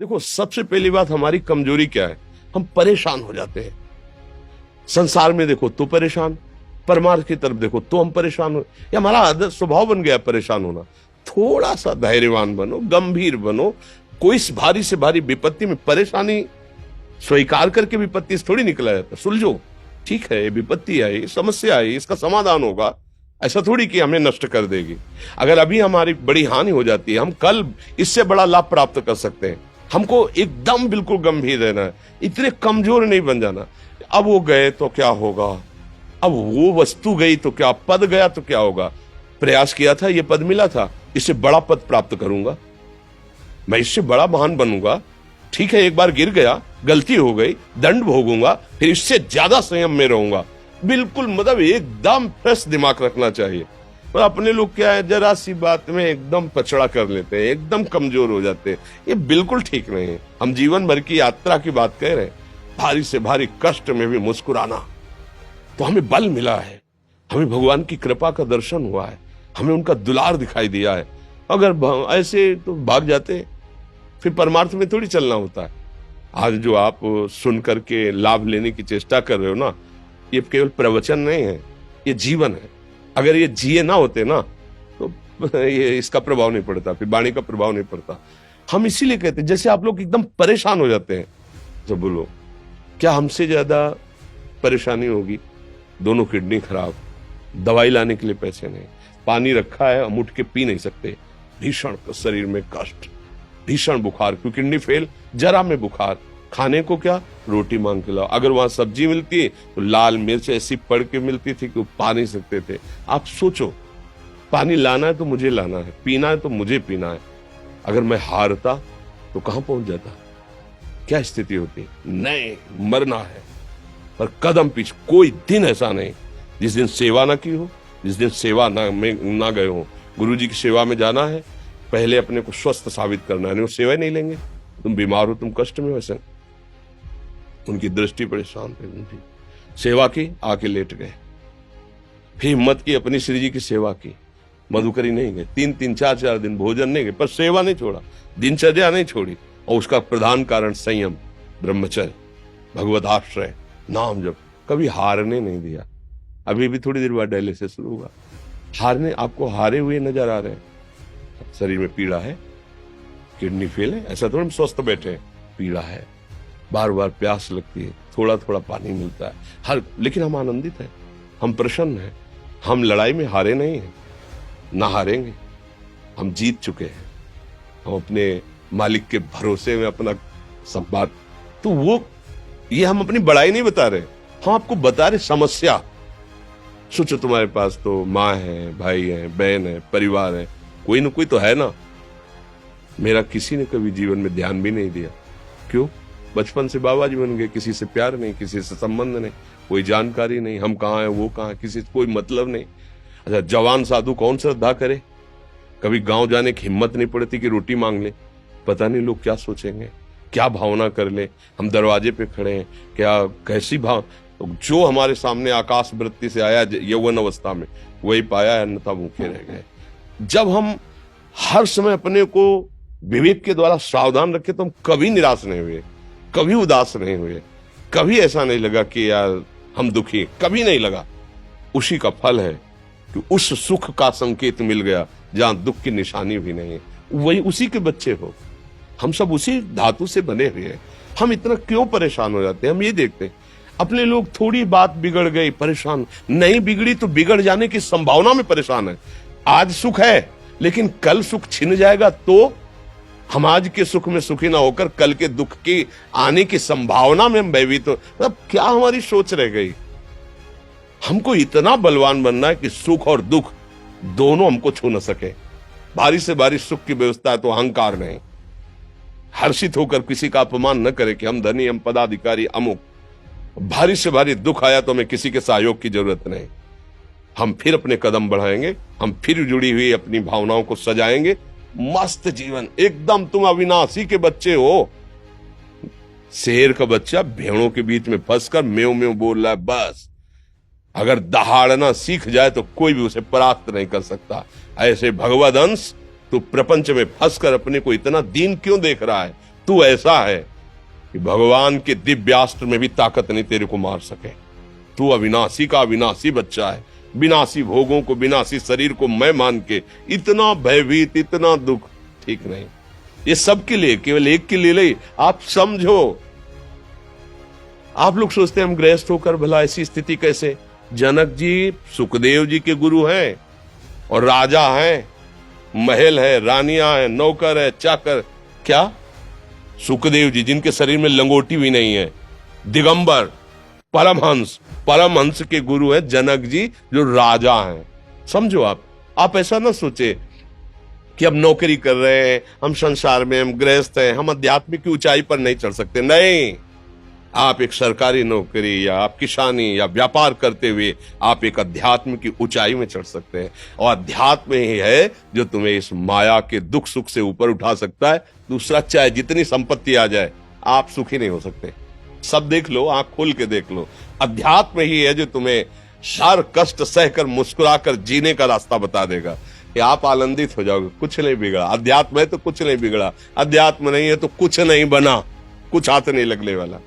देखो, सबसे पहली बात हमारी कमजोरी क्या है? हम परेशान हो जाते हैं। संसार में देखो तो परेशान, परमार्थ की तरफ देखो तो हम परेशान हो। ये हमारा आदत स्वभाव बन गया परेशान होना। थोड़ा सा धैर्यवान बनो, गंभीर बनो। कोई इस भारी से भारी विपत्ति में परेशानी स्वीकार करके विपत्ति से थोड़ी निकला जाता। सुलझो, ठीक है, ये विपत्ति आई, समस्या आई, इसका समाधान होगा। ऐसा थोड़ी कि हमें नष्ट कर देगी। अगर अभी हमारी बड़ी हानि हो जाती है, हम कल इससे बड़ा लाभ प्राप्त कर सकते हैं। हमको एकदम बिल्कुल गंभीर रहना है, इतने कमजोर नहीं बन जाना। अब वो गए तो क्या होगा, अब वो वस्तु गई तो क्या, पद गया तो क्या होगा। प्रयास किया था, ये पद मिला था, इससे बड़ा पद प्राप्त करूंगा, मैं इससे बड़ा महान बनूंगा। ठीक है, एक बार गिर गया, गलती हो गई, दंड भोगूंगा, फिर इससे ज्यादा संयम में रहूंगा। बिल्कुल मतलब एकदम फ्रेश दिमाग रखना चाहिए। पर अपने लोग क्या है, जरा सी बात में एकदम पछड़ा कर लेते हैं, एकदम कमजोर हो जाते हैं। ये बिल्कुल ठीक नहीं है। हम जीवन भर की यात्रा की बात कह रहे हैं, भारी से भारी कष्ट में भी मुस्कुराना, तो हमें बल मिला है, हमें भगवान की कृपा का दर्शन हुआ है, हमें उनका दुलार दिखाई दिया है। अगर ऐसे तो भाग जाते, फिर परमार्थ में थोड़ी चलना होता है। आज जो आप सुन करके लाभ लेने की चेष्टा कर रहे हो ना, ये केवल प्रवचन नहीं है, ये जीवन है। अगर ये जिए ना होते ना, तो ये इसका प्रभाव नहीं पड़ता, फिर वाणी का प्रभाव नहीं पड़ता। हम इसीलिए कहते हैं, जैसे आप लोग एकदम परेशान हो जाते हैं, तो बोलो क्या हमसे ज्यादा परेशानी होगी? दोनों किडनी खराब, दवाई लाने के लिए पैसे नहीं, पानी रखा है हम उठ के पी नहीं सकते, भीषण शरीर में कष्ट, भीषण बुखार, क्योंकि किडनी फेल, जरा में बुखार, खाने को क्या, रोटी मांग के लाओ। अगर वहां सब्जी मिलती है तो लाल मिर्च ऐसी पड़ के मिलती थी कि वो पा नहीं सकते थे। आप सोचो, पानी लाना है तो मुझे लाना है, पीना है तो मुझे पीना है। अगर मैं हारता तो कहां पहुंच जाता, क्या स्थिति होती? नहीं, मरना है। पर कदम पीछे, कोई दिन ऐसा नहीं जिस दिन सेवा ना की हो, जिस दिन सेवा ना गए हो। गुरु जी की सेवा में जाना है, पहले अपने को स्वस्थ साबित करना है, नहीं वो सेवा नहीं लेंगे। तुम बीमार हो, तुम कष्ट में हो, ऐसे उनकी दृष्टि परेशान थी, उनकी सेवा की, आके लेट गए। फिर हिम्मत की, अपनी श्री जी की सेवा की, मधुकरी नहीं गए, 3-3 4-4 दिन भोजन नहीं गए, पर सेवा नहीं छोड़ा, दिनचर्या नहीं छोड़ी। और उसका प्रधान कारण संयम, ब्रह्मचर्य, भगवत आश्रय, नाम जप, कभी हारने नहीं दिया। अभी भी थोड़ी देर बाद डायलिसिस शुरू होगा, हारने, आपको हारे हुए नजर आ रहे हैं। शरीर में पीड़ा है, किडनी फेल है, ऐसा थोड़ा हम स्वस्थ बैठे हैं, पीड़ा है, बार बार प्यास लगती है, थोड़ा थोड़ा पानी मिलता है, लेकिन हम आनंदित हैं, हम प्रसन्न हैं। हम लड़ाई में हारे नहीं हैं, ना हारेंगे, हम जीत चुके हैं। हम अपने मालिक के भरोसे में अपना संवाद, तो वो ये हम अपनी बड़ाई नहीं बता रहे, हम आपको बता रहे समस्या। सोचो, तुम्हारे पास तो माँ है, भाई है, बहन है, परिवार है, कोई ना कोई तो है ना। मेरा किसी ने कभी जीवन में ध्यान भी नहीं दिया। क्यों? बचपन से बाबा जी बन गए, किसी से प्यार नहीं, किसी से संबंध नहीं, कोई जानकारी नहीं, हम कहाँ हैं, वो कहाँ है, किसी से कोई मतलब नहीं। अच्छा, जवान साधु कौन श्रद्धा करे? कभी गांव जाने की हिम्मत नहीं पड़ती कि रोटी मांग ले, पता नहीं लोग क्या सोचेंगे, क्या भावना कर ले। हम दरवाजे पे खड़े हैं, क्या कैसी भाव, तो जो हमारे सामने आकाश वृत्ति से आया यौवन अवस्था में, वही पाया, अन्यथा भूखे रह गए। जब हम हर समय अपने को विवेक के द्वारा सावधान रखे, तो हम कभी निराश नहीं हुए, कभी उदास नहीं हुए, कभी ऐसा नहीं लगा कि यार हम दुखी, कभी नहीं लगा। उसी का फल है कि उस सुख का संकेत मिल गया जहां दुख की निशानी भी नहीं है। वही उसी के बच्चे हो, हम सब उसी धातु से बने हुए हैं। हम इतना क्यों परेशान हो जाते हैं? हम ये देखते हैं, अपने लोग थोड़ी बात बिगड़ गई परेशान, नहीं बिगड़ी तो बिगड़ जाने की संभावना में परेशान है। आज सुख है, लेकिन कल सुख छिन जाएगा, तो हम आज के सुख में सुखी ना होकर कल के दुख की आने की संभावना में हम भयभीत हो। मतलब क्या हमारी सोच रह गई? हमको इतना बलवान बनना है कि सुख और दुख दोनों हमको छू न सके। भारी से भारी सुख की व्यवस्था है तो अहंकार नहीं, हर्षित होकर किसी का अपमान न करे कि हम धनी, हम पदाधिकारी, अमुक। भारी से भारी दुख आया तो हमें किसी के सहयोग की जरूरत नहीं, हम फिर अपने कदम बढ़ाएंगे, हम फिर जुड़ी हुई अपनी भावनाओं को सजाएंगे। मस्त जीवन, एकदम तुम अविनाशी के बच्चे हो। शेर का बच्चा भेड़ों के बीच में फंसकर म्यों म्यों बोल रहा है, बस अगर दहाड़ना सीख जाए तो कोई भी उसे परास्त नहीं कर सकता। ऐसे भगवद अंश, तू प्रपंच में फंसकर अपने को इतना दीन क्यों देख रहा है? तू ऐसा है कि भगवान के दिव्यास्त्र में भी ताकत नहीं तेरे को मार सके। तू अविनाशी का अविनाशी बच्चा है। विनाशी भोगों को, विनाशी शरीर को मैं मान के इतना भयभीत, इतना दुख ठीक नहीं। ये सबके लिए, केवल एक के लिए नहीं। आप समझो, आप लोग सोचते हैं हम गृहस्थ होकर भला ऐसी स्थिति कैसे। जनक जी सुखदेव जी के गुरु हैं और राजा हैं, महल है, रानियां हैं, नौकर है, चाकर। क्या सुखदेव जी जिनके शरीर में लंगोटी भी नहीं है, दिगंबर, परमहंस के गुरु हैं जनक जी जो राजा हैं। समझो, आप ऐसा ना सोचे कि हम नौकरी कर रहे हैं, हम संसार में, हम गृहस्थ हैं, हम आध्यात्मिक की ऊंचाई पर नहीं चढ़ सकते। नहीं, आप एक सरकारी नौकरी या आप किसानी या व्यापार करते हुए आप एक अध्यात्म की ऊंचाई में चढ़ सकते हैं। और अध्यात्म ही है जो तुम्हें इस माया के दुख सुख से ऊपर उठा सकता है। दूसरा, चाहे जितनी संपत्ति आ जाए, आप सुखी नहीं हो सकते। सब देख लो, आंख खोल के देख लो। अध्यात्म ही है जो तुम्हें हर कष्ट सहकर मुस्कुराकर जीने का रास्ता बता देगा कि आप आनंदित हो जाओगे। कुछ नहीं बिगड़ा। अध्यात्म है तो कुछ नहीं बिगड़ा, अध्यात्म नहीं है तो कुछ नहीं बना, कुछ हाथ नहीं लगने वाला।